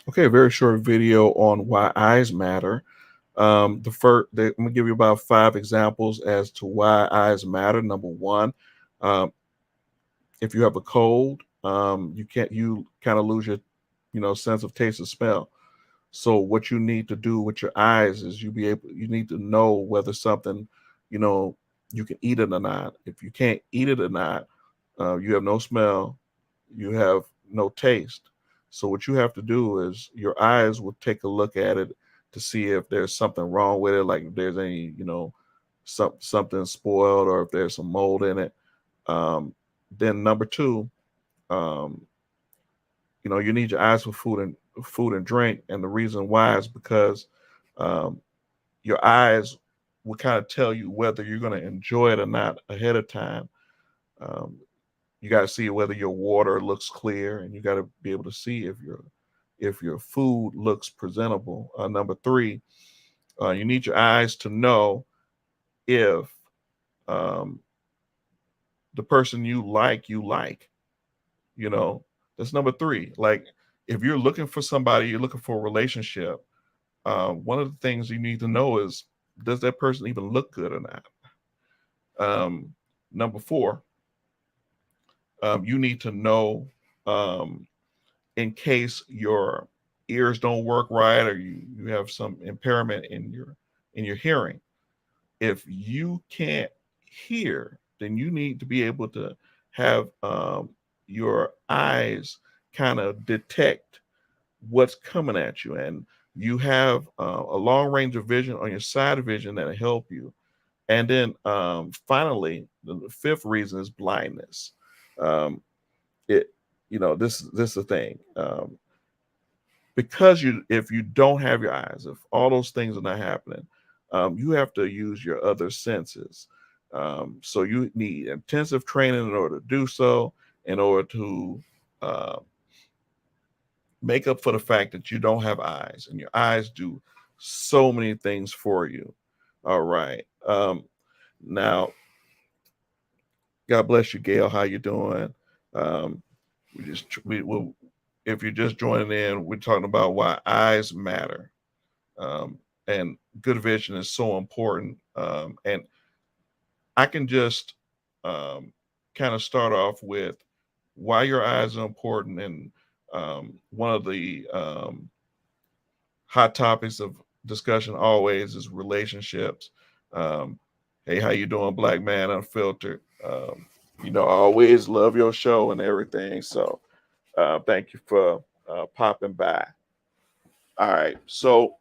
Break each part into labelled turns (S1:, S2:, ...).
S1: Okay, a very short video on why eyes matter. I'm gonna give you about 5 examples as to why eyes matter. Number one, um, if you have a cold, you kind of lose your, sense of taste and smell. So what you need to do with your eyes is you need to know whether something, you know, you can eat it or not. If you can't eat it or not, you have no smell, you have no taste. So what you have to do is your eyes will take a look at it to see if there's something wrong with it, like if there's any, something spoiled or if there's some mold in it. Um, then number two, um, you need your eyes for food and drink, and the reason why is because um, your eyes will kind of tell you whether you're going to enjoy it or not ahead of time. Um, you got to see whether your water looks clear, and you got to be able to see if your food looks presentable. Number three, you need your eyes to know if um, the person you like. You know, that's number three. Like if you're looking for somebody, you're looking for a relationship. One of the things you need to know is, does that person even look good or not? Number four, you need to know, um, in case your ears don't work right, or you have some impairment in your hearing. If you can't hear, then you need to be able to have your eyes kind of detect what's coming at you, and you have a long range of vision on your side vision that'll help you. And then finally, the fifth reason is blindness. um, it this is the thing. Because if you don't have your eyes, if all those things are not happening, you have to use your other senses. So you need intensive training in order to do so, in order to uh, make up for the fact that you don't have eyes, and your eyes do so many things for you. All right. Now, God bless you, Gail. How you doing? Um, we will. If you're just joining in, we're talking about why eyes matter, and good vision is so important. And I can just kind of start off with why your eyes are important. And one of the hot topics of discussion always is relationships. Um, hey, how you doing, Black Man Unfiltered? I always love your show and everything. So thank you for popping by. All right. So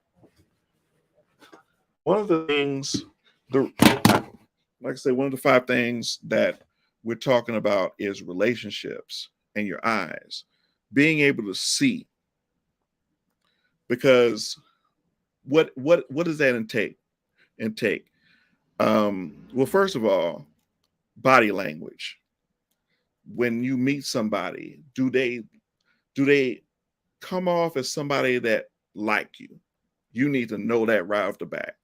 S1: one of the things, the like I say, one of the 5 things that we're talking about is relationships and your eyes, being able to see. Because what does that intake? Well, first of all, body language. When you meet somebody, do they come off as somebody that like you? You need to know that right off the bat.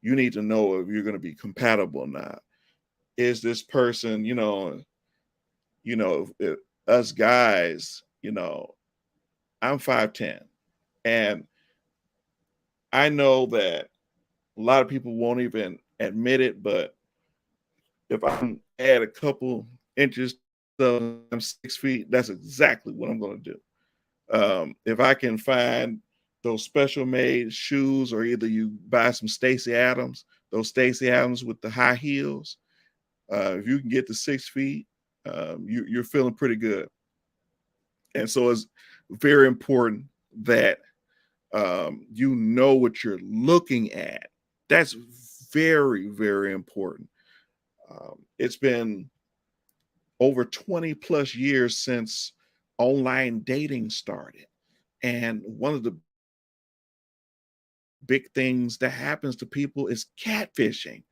S1: You need to know if you're going to be compatible or not. Is this person, if us guys, I'm 5'10", and I know that a lot of people won't even admit it, but if I can add a couple inches to I'm 6 feet, that's exactly what I'm going to do. If I can find those special made shoes, or either you buy some Stacy Adams, those Stacy Adams with the high heels, if you can get to 6 feet, you're feeling pretty good. And so it's very important that you know what you're looking at. That's very, very important. It's been over 20 plus years since online dating started. And one of the big things that happens to people is catfishing.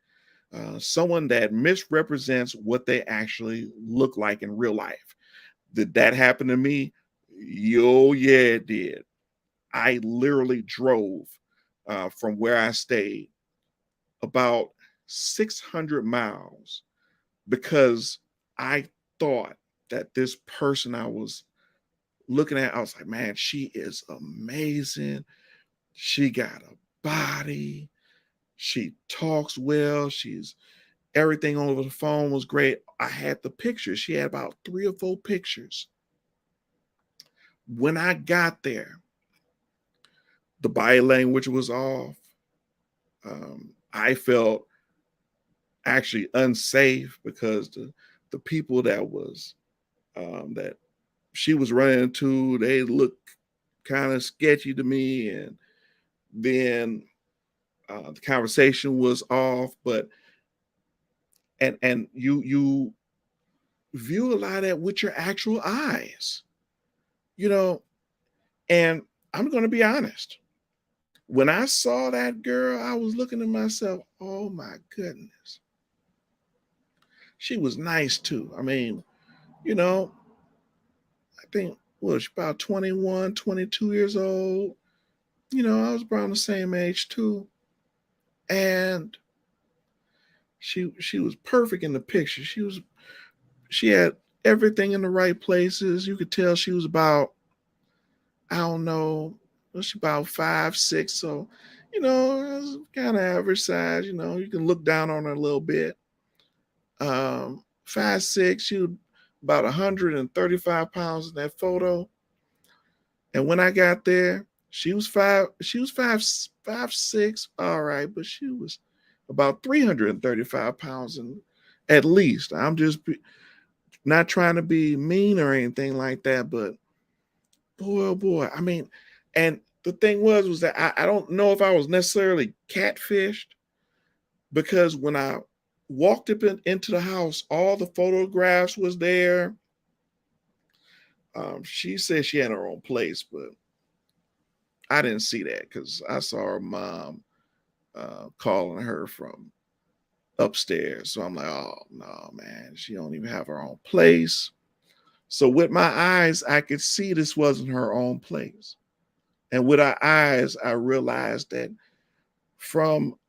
S1: Someone that misrepresents what they actually look like in real life. Did that happen to me? Yo, yeah, it did. I literally drove from where I stayed about 600 miles because I thought that this person I was looking at, I was like, man, she is amazing. She got a body. She talks well. She's everything over the phone was great. I had the pictures. She had about 3 or 4 pictures. When I got there, the body language was off. I felt actually unsafe because the people that she was running into, they looked kind of sketchy to me, and then the conversation was off. But and you view a lot of that with your actual eyes, you know. And I'm going to be honest. When I saw that girl, I was looking at myself, oh my goodness. She was nice too. I mean, you know, I think, was she about 21, 22 years old? I was around the same age too. And she was perfect in the picture. She had everything in the right places. You could tell she was about, I don't know, was she about 5'6"? So, it was kind of average size. You can look down on her a little bit. 5'6", she was about 135 pounds in that photo. And when I got there, she was 5'6", all right, but she was about 335 pounds and at least. I'm just not trying to be mean or anything like that, but boy, oh boy. I mean, and the thing was that I don't know if I was necessarily catfished, because when I walked up into the house, all the photographs was there. She said she had her own place, but I didn't see that because I saw her mom calling her from upstairs. So I'm like, oh no, man, she don't even have her own place. So with my eyes, I could see this wasn't her own place. And with our eyes, I realized that from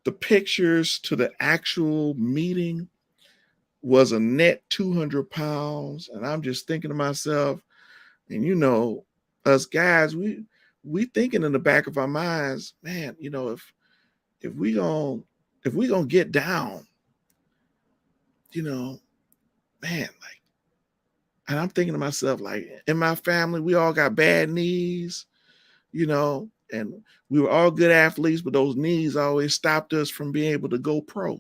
S1: the pictures to the actual meeting was a net 200 pounds. And I'm just thinking to myself, and us guys, we thinking in the back of our minds, man, if we gonna get down, you know, man, like, and I'm thinking to myself, like, in my family, we all got bad knees, and we were all good athletes, but those knees always stopped us from being able to go pro.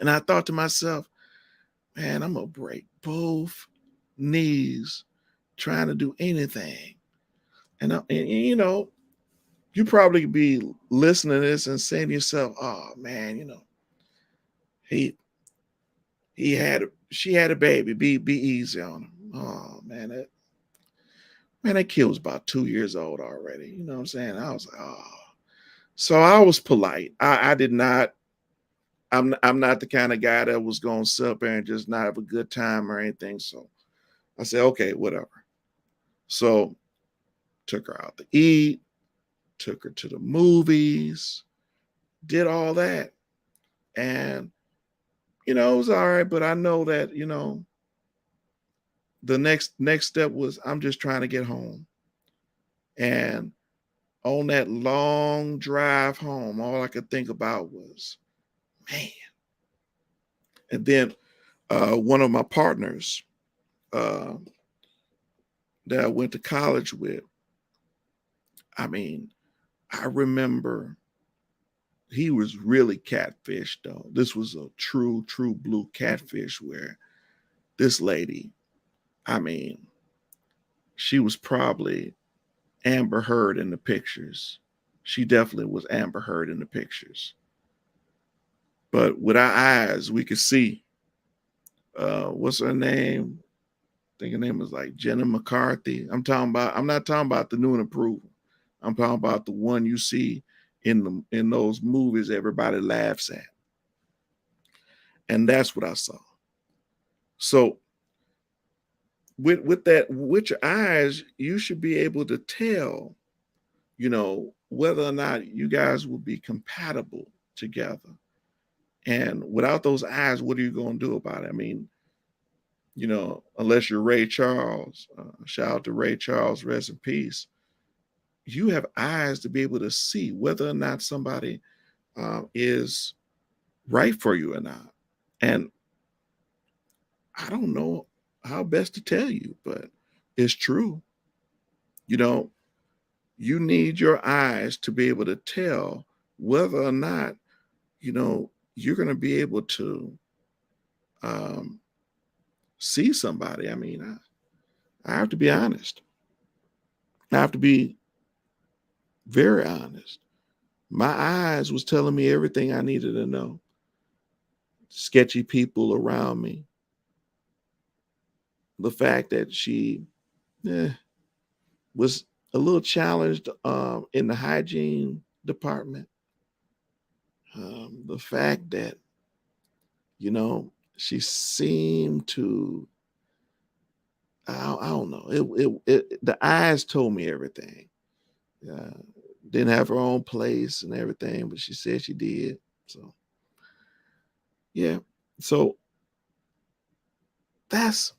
S1: And I thought to myself, man, I'm gonna break both knees trying to do anything. And you probably be listening to this and saying to yourself, oh man, he she had a baby. Be easy on him. Oh that kid was about 2 years old already. You know what I'm saying? I was like, oh. So I was polite. I did not. I'm not the kind of guy that was going to sit up there and just not have a good time or anything. So I said, okay, whatever. So took her out to eat, took her to the movies, did all that, and it was all right. But I know that the next step was, I'm just trying to get home. And on that long drive home, all I could think about was, man. And then one of my partners uh, that I went to college with, I mean, I remember he was really catfish though. This was a true blue catfish, where this lady, I mean, she was probably Amber Heard in the pictures. She definitely was Amber Heard in the pictures. But with our eyes, we could see, what's her name? I think her name was like Jenna McCarthy. I'm not talking about the new and improved. I'm talking about the one you see in those movies everybody laughs at. And that's what I saw. So with that, with your eyes, you should be able to tell, whether or not you guys will be compatible together. And without those eyes, what are you going to do about it? I mean, unless you're Ray Charles, shout out to Ray Charles, rest in peace. You have eyes to be able to see whether or not somebody is right for you or not. And I don't know how best to tell you, but it's true. You know, you need your eyes to be able to tell whether or not, you're going to be able to um, see somebody. I mean, I have to be honest. I have to be very honest. My eyes was telling me everything I needed to know. Sketchy people around me. The fact that she was a little challenged in the hygiene department. The fact that, she seemed to, I don't know. The eyes told me everything. Uh, didn't have her own place and everything, but she said she did. So yeah. So that's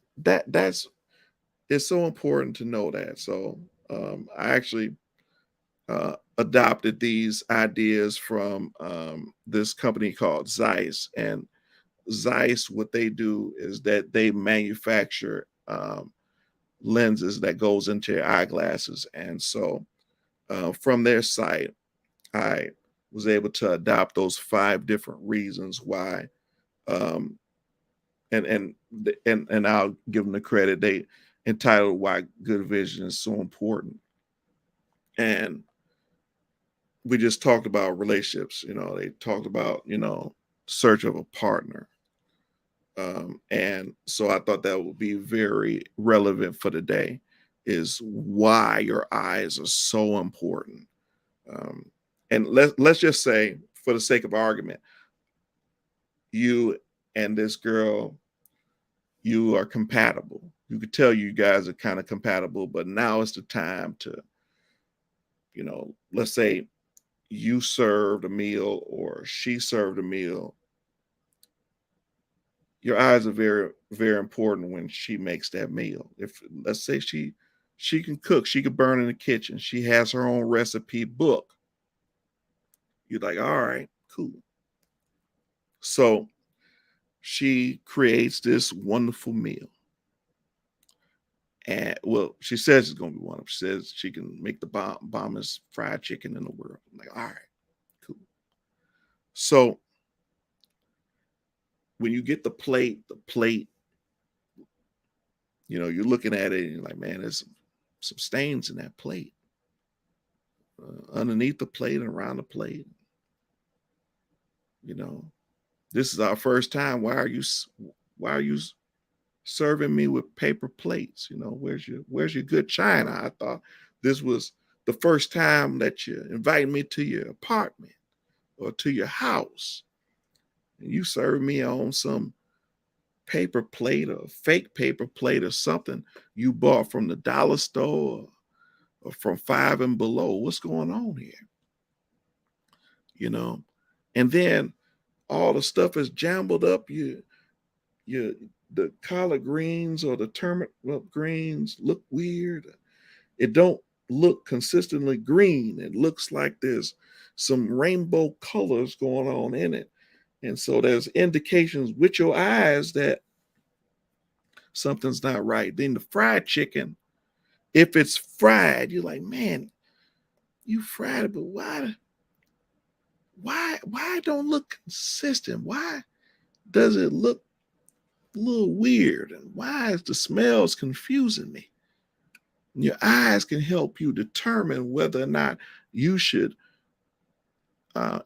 S1: it's so important to know that. So I actually adopted these ideas from this company called Zeiss. And Zeiss, what they do is that they manufacture lenses that goes into your eyeglasses. And so from their site, I was able to adopt those 5 different reasons why. Um, and I'll give them the credit. They entitled "Why Good Vision is So Important," and we just talked about relationships. They talked about search of a partner, and so I thought that would be very relevant for today. Is why your eyes are so important. Um, and let's just say, for the sake of argument, you and this girl, you are compatible. You could tell you guys are kind of compatible, but now it's the time to, let's say you served a meal or she served a meal. Your eyes are very, very important when she makes that meal. If let's say she can cook, she can burn in the kitchen, she has her own recipe book. You're like, all right, cool. So she creates this wonderful meal. And well, she says it's gonna be one. She says she can make the bombest fried chicken in the world. I'm like, all right, cool. So when you get the plate, you're looking at it and you're like, man, there's some stains in that plate. Underneath the plate and around the plate. You know, this is our first time. Why are you serving me with paper plates? Where's your good china? I thought this was the first time that you invited me to your apartment or to your house, and you serve me on some paper plate or fake paper plate or something you bought from the dollar store or from Five and Below. What's going on here? You know, and then all the stuff is jumbled up. You the collard greens or the turnip greens look weird. It don't look consistently green. It looks like there's some rainbow colors going on in it. And so there's indications with your eyes that something's not right. Then the fried chicken, if it's fried, you're like, man, you fried it, but why it don't look consistent? Why does it look a little weird? And why is the smells confusing me? Your eyes can help you determine whether or not you should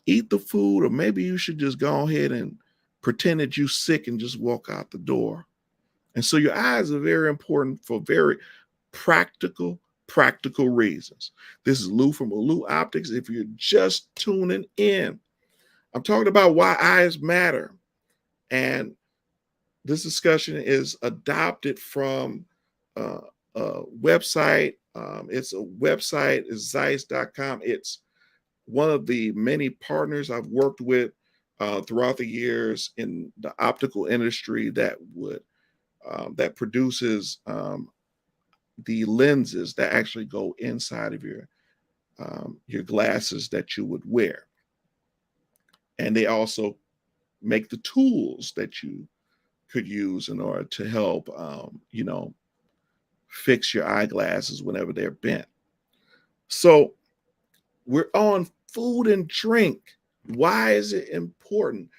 S1: eat the food, or maybe you should just go ahead and pretend that you're sick and just walk out the door. And so your eyes are very important for very practical reasons. This is Lou from Lou Optics. If you're just tuning in, I'm talking about why eyes matter. And this discussion is adopted from uh, a website. It's a website, it's Zeiss.com. It's one of the many partners I've worked with throughout the years in the optical industry that would that produces the lenses that actually go inside of your glasses that you would wear. And they also make the tools that you could use in order to help, fix your eyeglasses whenever they're bent. So we're on food and drink. Why is it important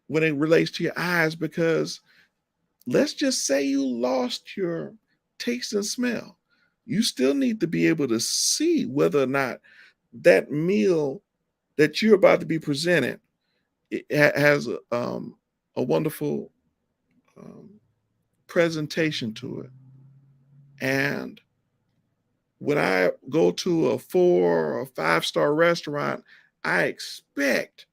S1: when it relates to your eyes? Because let's just say you lost your taste and smell. You still need to be able to see whether or not that meal that you're about to be presented has a wonderful um, presentation to it. And when I go to a 4 or 5 star restaurant, I expect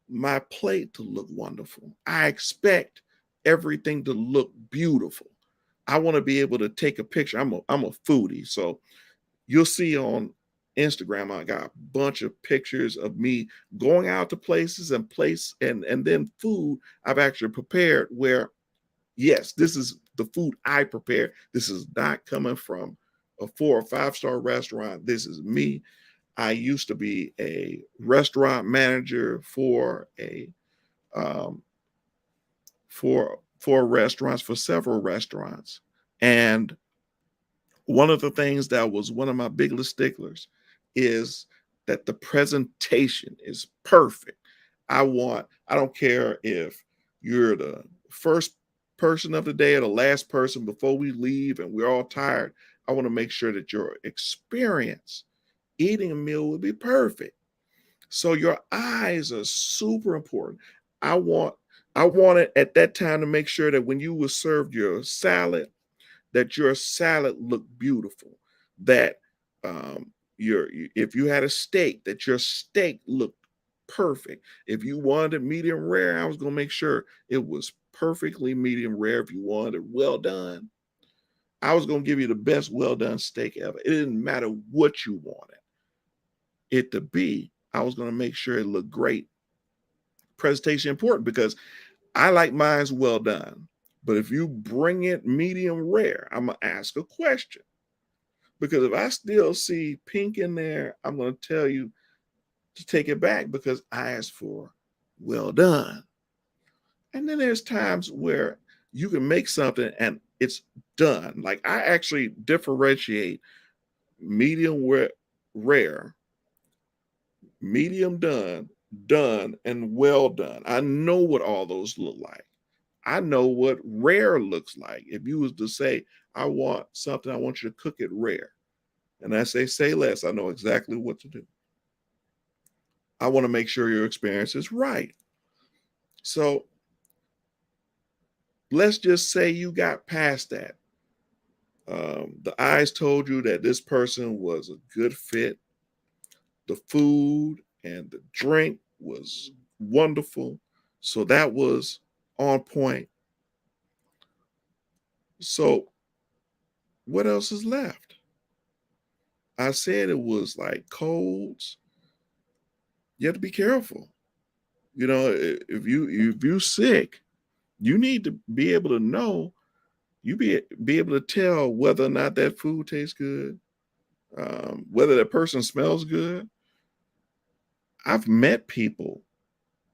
S1: my plate to look wonderful. I expect everything to look beautiful. I want to be able to take a picture. I'm a foodie, so you'll see on Instagram I got a bunch of pictures of me going out to places and then food I've actually prepared where yes, this is the food I prepare. This is not coming from a 4 or 5 star restaurant. This is me. I used to be a restaurant manager for a um, for restaurants, for several restaurants, and one of the things that was one of my biggest sticklers is that the presentation is perfect. I don't care if you're the first person of the day or the last person before we leave and we're all tired. I want to make sure that your experience eating a meal will be perfect. So your eyes are super important. I want I wanted at that time to make sure that when you were served your salad, that your salad looked beautiful. That your if you had a steak, that your steak looked perfect. If you wanted it medium rare, I was gonna make sure it was perfectly medium rare. If you wanted it well done, I was gonna give you the best well done steak ever. It didn't matter what you wanted it to be. I was gonna make sure it looked great. Presentation important because I like mine's well done. But if you bring it medium rare, I'm gonna ask a question. Because if I still see pink in there, I'm gonna tell you to take it back because I asked for well done. And then there's times where you can make something and it's done. Like I actually differentiate medium rare, medium done, done, and well done. I know what all those look like. I know what rare looks like. If you was to say, I want something, I want you to cook it rare. And I say less, I know exactly what to do. I want to make sure your experience is right. So let's just say you got past that. The eyes told you that this person was a good fit. The food and the drink was wonderful. So that was on point. So what else is left? I said it was like colds. You have to be careful. If you sick, you need to be able to know. You be able to tell whether or not that food tastes good, whether that person smells good. I've met people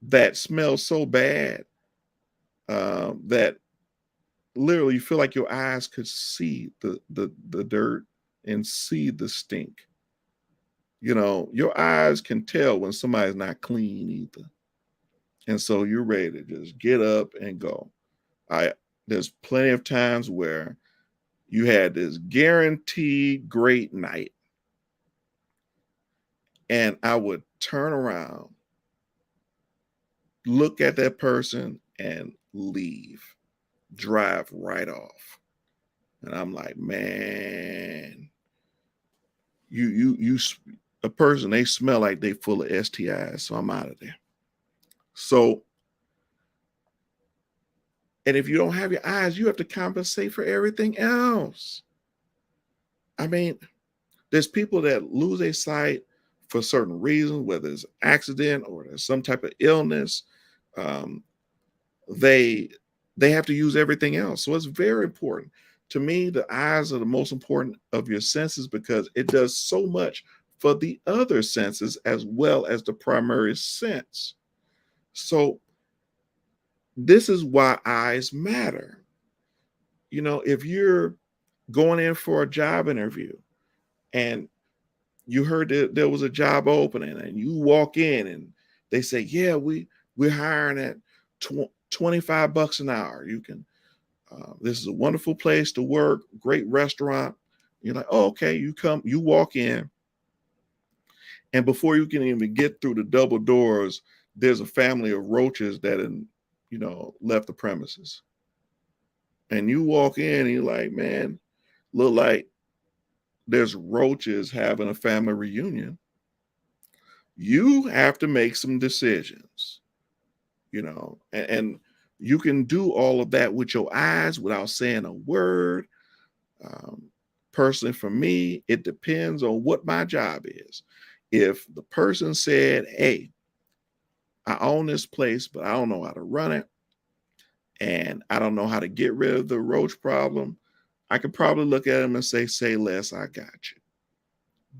S1: that smell so bad that literally you feel like your eyes could see the dirt and see the stink. Your eyes can tell when somebody's not clean either. And so you're ready to just get up and go. I There's plenty of times where you had this guaranteed great night, and I would turn around, look at that person, and leave, drive right off. And I'm like, man, you, a person, they smell like they full of STIs, so I'm out of there. So, and if you don't have your eyes, you have to compensate for everything else. I mean, there's people that lose their sight for certain reasons, whether it's accident or there's some type of illness. Um, they they have to use everything else. So it's very important. To me, the eyes are the most important of your senses because it does so much for the other senses as well as the primary sense. So this is why eyes matter. If you're going in for a job interview and you heard that there was a job opening and you walk in and they say, yeah, we're hiring at 25 bucks an hour. You can this is a wonderful place to work, great restaurant. You're like, oh, okay. You walk in, and before you can even get through the double doors, there's a family of roaches that left the premises. And you walk in and you're like, man, look like there's roaches having a family reunion. You have to make some decisions, and you can do all of that with your eyes without saying a word. Um, Personally, for me, it depends on what my job is. If the person said, hey, I own this place, but I don't know how to run it, and I don't know how to get rid of the roach problem, I could probably look at them and say less, I got you.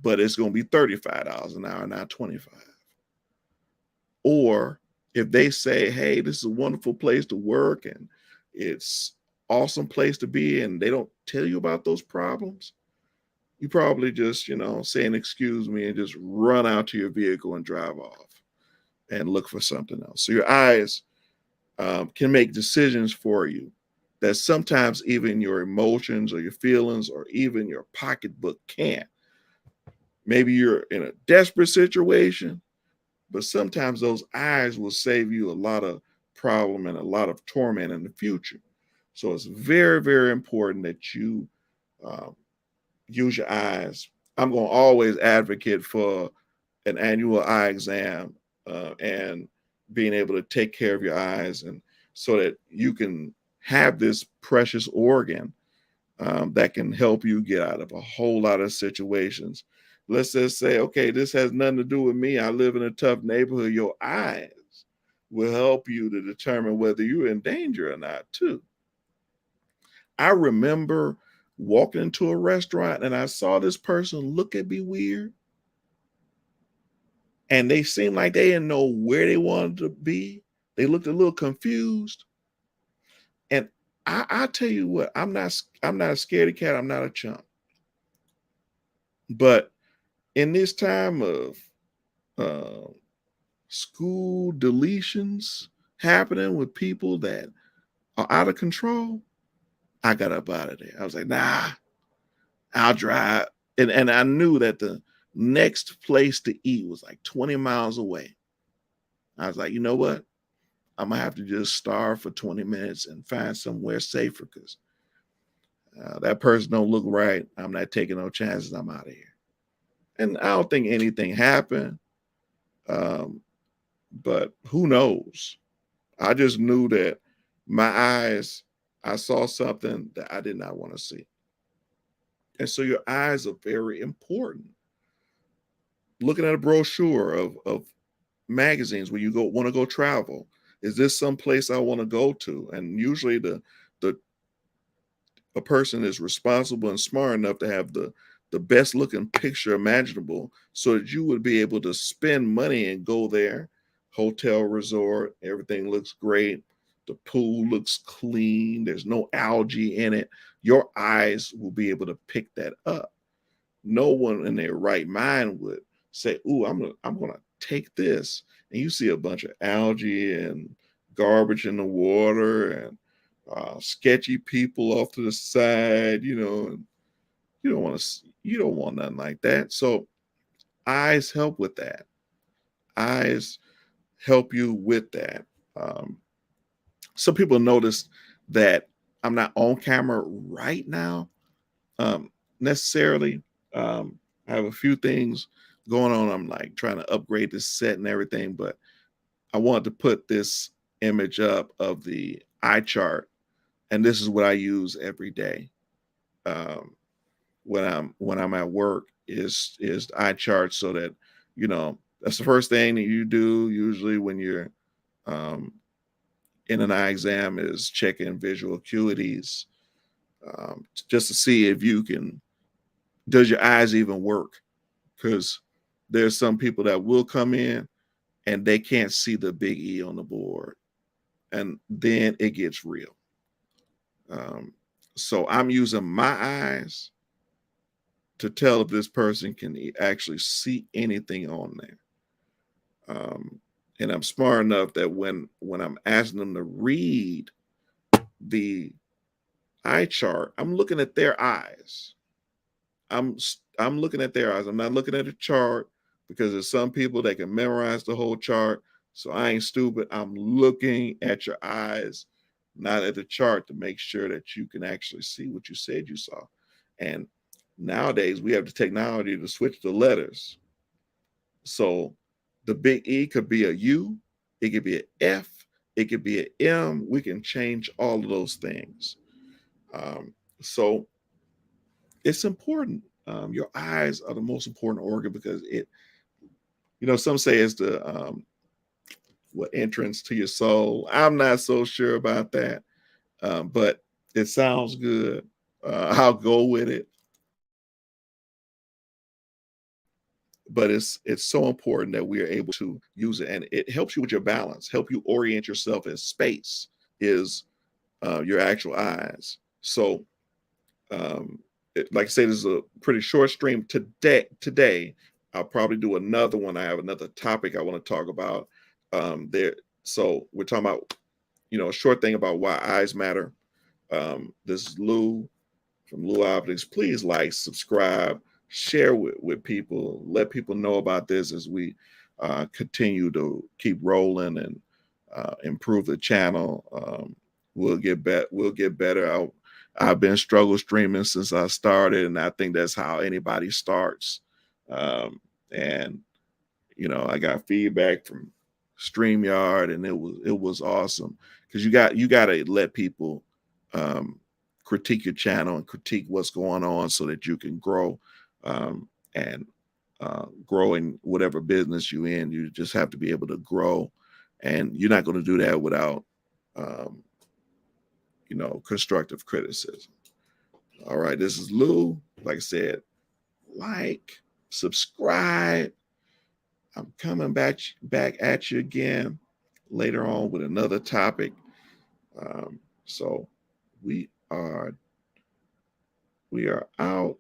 S1: But it's going to be $35 an hour, not 25. Or if they say, hey, this is a wonderful place to work and it's awesome place to be, and they don't tell you about those problems, you probably just, saying excuse me and just run out to your vehicle and drive off and look for something else. So your eyes can make decisions for you that sometimes even your emotions or your feelings or even your pocketbook can't. Maybe you're in a desperate situation, but sometimes those eyes will save you a lot of problem and a lot of torment in the future. So it's very, very important that you um, use your eyes. I'm going to always advocate for an annual eye exam and being able to take care of your eyes, and so that you can have this precious organ that can help you get out of a whole lot of situations. Let's just say, okay, this has nothing to do with me. I live in a tough neighborhood. Your eyes will help you to determine whether you're in danger or not, too. I remember walking into a restaurant and I saw this person look at me weird, and they seemed like they didn't know where they wanted to be. They looked a little confused. And I tell you what, I'm not a scaredy cat. I'm not a chump. But in this time of uh, school deletions happening with people that are out of control, I got up out of there. I was like, nah, I'll drive. And I knew that the next place to eat was like 20 miles away. I was like, you know what? I'm gonna have to just starve for 20 minutes and find somewhere safer because that person don't look right. I'm not taking no chances. I'm out of here. And I don't think anything happened. Um, but who knows? I just knew that my eyes, I saw something that I did not want to see. And so your eyes are very important. Looking at a brochure of magazines when you go want to go travel. Is this some place I want to go to? And usually the a person is responsible and smart enough to have the best looking picture imaginable so that you would be able to spend money and go there. Hotel resort, everything looks great. The pool looks clean. There's no algae in it. Your eyes will be able to pick that up. No one in their right mind would say, "Ooh, I'm gonna take this." And you see a bunch of algae and garbage in the water and sketchy people off to the side, and you don't want nothing like that. So eyes help with that. Eyes help you with that. Um, some people notice that I'm not on camera right now necessarily. I have a few things going on. I'm like trying to upgrade this set and everything, but I wanted to put this image up of the eye chart, and this is what I use every day um, when I'm at work is eye chart, so that that's the first thing that you do usually when you're um, in an eye exam is checking visual acuities, just to see if you can, does your eyes even work? Because there's some people that will come in and they can't see the big E on the board, and then it gets real. So I'm using my eyes to tell if this person can actually see anything on there. And I'm smart enough that when I'm asking them to read the eye chart, I'm looking at their eyes. I'm looking at their eyes. I'm not looking at a chart, because there's some people that can memorize the whole chart. So I ain't stupid. I'm looking at your eyes, not at the chart, to make sure that you can actually see what you said you saw. And nowadays we have the technology to switch the letters. So the big E could be a U, it could be an F, it could be an M. We can change all of those things. So it's important. Your eyes are the most important organ, because it, some say it's the what, entrance to your soul. I'm not so sure about that, but it sounds good. I'll go with it. But it's so important that we are able to use it, and it helps you with your balance, help you orient yourself in space. Is your actual eyes. So, like I say, this is a pretty short stream today. I'll probably do another one. I have another topic I want to talk about there. So we're talking about, a short thing about why eyes matter. This is Lou from Lou Optics. Please like, subscribe, share with people, let people know about this as we continue to keep rolling and improve the channel. We'll get better. We'll get better. I've been struggle streaming since I started, and I think that's how anybody starts. And I got feedback from StreamYard, and it was awesome, because you got to let people critique your channel and critique what's going on, so that you can grow, and grow in whatever business you in. You just have to be able to grow, and you're not going to do that without constructive criticism. All right, this is Lou. Like I said, like, subscribe. I'm coming back at you again later on with another topic. So we are out.